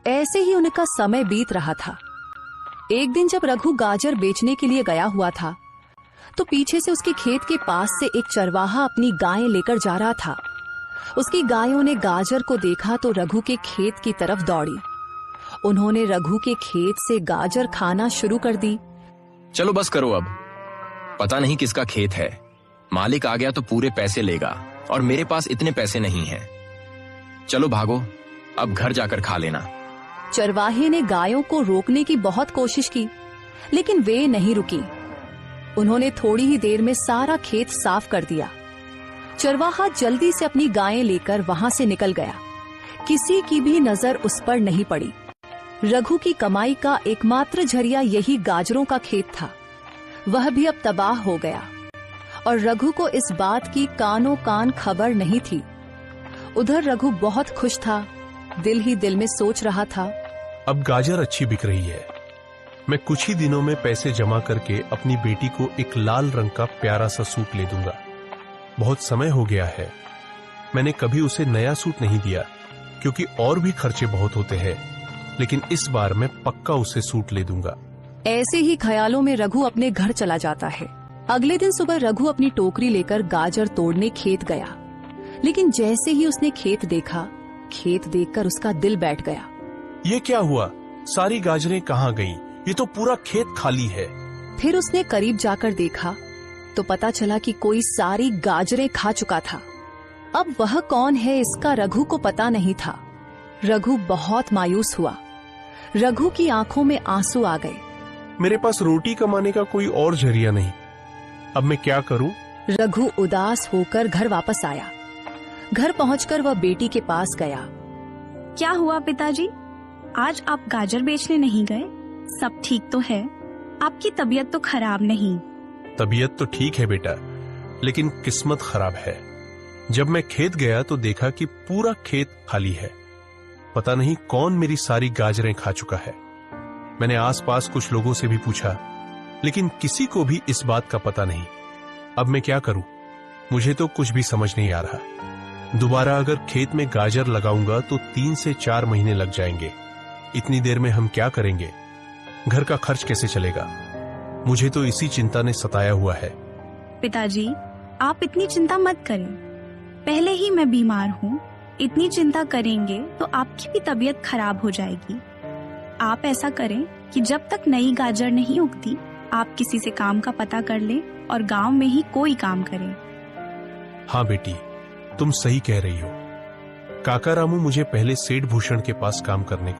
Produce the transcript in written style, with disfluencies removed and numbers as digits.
ऐसे ही उनका समय बीत रहा था। एक दिन जब रघु गाजर बेचने के लिए गया हुआ था तो पीछे से उसके खेत के पास से एक चरवाहा अपनी गायें लेकर जा रहा था। उसकी गायों ने गाजर को देखा तो रघु के खेत की तरफ दौड़ी। उन्होंने रघु के खेत से गाजर खाना शुरू कर दी। चलो बस करो अब, पता नहीं किसका खेत है, मालिक आ गया तो पूरे पैसे लेगा और मेरे पास इतने पैसे नहीं हैं। चलो भागो, अब घर जाकर खा लेना। चरवाहे ने गायों को रोकने की बहुत कोशिश की, लेकिन वे नहीं रुकी। उन्होंने थोड़ी ही देर में सारा खेत साफ कर दिया। चरवाहा जल्दी से अपनी गायें लेकर वहां से निकल गया। किसी की भी नजर उस पर नहीं पड़ी। रघु की कमाई का एकमात्र जरिया यही गाजरों का खेत था। वह भी अब तबाह हो गया और रघु को इस बात की कानों कान खबर नहीं थी। उधर रघु बहुत खुश था, दिल ही दिल में सोच रहा था, अब गाजर अच्छी बिक रही है। मैं कुछ ही दिनों में पैसे जमा करके अपनी बेटी को एक लाल रंग का प्यारा सा सूट ले दूंगा। बहुत समय हो गया है, मैंने कभी उसे नया सूट नहीं दिया क्योंकि और भी खर्चे बहुत होते हैं, लेकिन इस बार मैं पक्का उसे सूट ले दूंगा। ऐसे ही ख्यालों में रघु अपने घर चला जाता है। अगले दिन सुबह रघु अपनी टोकरी लेकर गाजर तोड़ने खेत गया, लेकिन जैसे ही उसने खेत देखा, खेत देखकर उसका दिल बैठ गया। ये क्या हुआ? सारी गाजरें कहाँ गईं? ये तो पूरा खेत खाली है। फिर उसने करीब जाकर देखा तो पता चला कि कोई सारी गाजरें खा चुका था। अब वह कौन है इसका रघु को पता नहीं था। रघु बहुत मायूस हुआ। रघु की आंखों में आंसू आ गए। मेरे पास रोटी कमाने का कोई और जरिया नहीं, अब मैं क्या करूं? रघु उदास होकर घर वापस आया। घर पहुंचकर वह बेटी के पास गया। क्या हुआ पिताजी, आज आप गाजर बेचने नहीं गए? सब ठीक तो है? आपकी तबीयत तो खराब नहीं? तबीयत तो ठीक है बेटा, लेकिन किस्मत खराब है। जब मैं खेत गया तो देखा कि पूरा खेत खाली है। पता नहीं कौन मेरी सारी गाजरें खा चुका है। मैंने आसपास कुछ लोगों से भी पूछा, लेकिन किसी को भी इस बात का पता नहीं। अब मैं क्या करूं? मुझे तो कुछ भी समझ नहीं आ रहा। दोबारा अगर खेत में गाजर लगाऊंगा तो 3 से 4 महीने लग जाएंगे। इतनी देर में हम क्या करेंगे? घर का खर्च कैसे चलेगा? मुझे तो इसी चिंता ने सताया हुआ है। पिताजी, आप इतनी चिंता मत करें। पहले ही मैं बीमार हूँ, इतनी चिंता करेंगे तो आपकी भी तबीयत खराब हो जाएगी। आप ऐसा करें कि जब तक नई गाजर नहीं उगती, आप किसी से काम का पता कर लें और गांव में ही कोई काम करें। हाँ बेटी, तुम सही कह रही हो। काका रामू मुझे पहले सेठ भूषण के पास काम करने